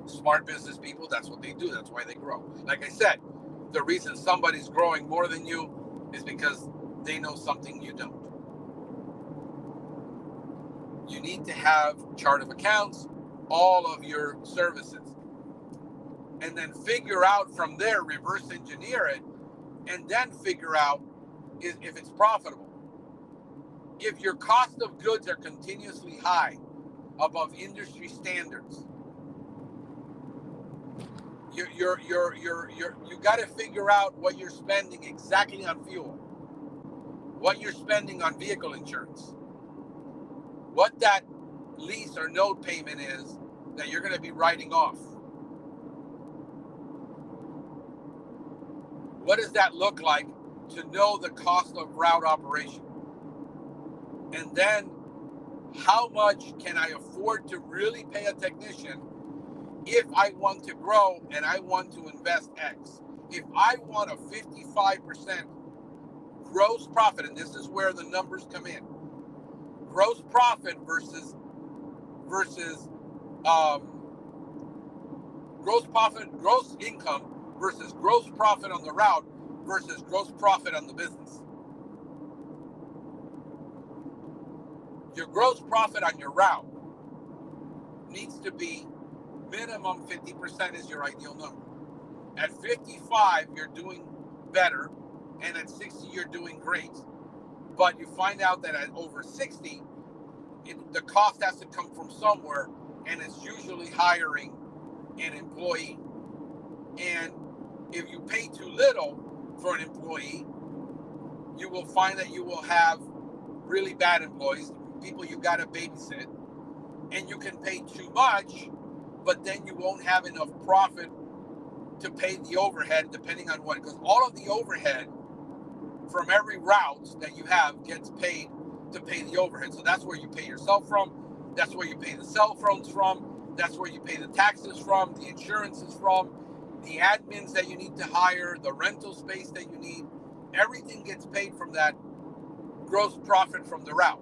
Smart business people, that's what they do. That's why they grow. Like I said, the reason somebody's growing more than you is because they know something you don't. You need to have chart of accounts, all of your services, and then figure out from there, reverse engineer it, and then figure out if it's profitable. If your cost of goods are continuously high, above industry standards, you got to figure out what you're spending exactly on fuel, what you're spending on vehicle insurance, what that lease or note payment is that you're going to be writing off. What does that look like to know the cost of route operation? And then how much can I afford to really pay a technician if I want to grow and I want to invest X? If I want a 55% gross profit, and this is where the numbers come in, gross profit versus gross income versus gross profit on the route versus gross profit on the business. Your gross profit on your route needs to be minimum 50% is your ideal number. At 55, you're doing better, and at 60, you're doing great. But you find out that at over 60, the cost has to come from somewhere, and it's usually hiring an employee. And if you pay too little for an employee, you will find that you will have really bad employees, people you got to babysit, and you can pay too much, but then you won't have enough profit to pay the overhead, depending on what, because all of the overhead from every route that you have gets paid to pay the overhead. So that's where you pay yourself from, that's where you pay the cell phones from, that's where you pay the taxes from, the insurances from, the admins that you need to hire, the rental space that you need. Everything gets paid from that gross profit from the route.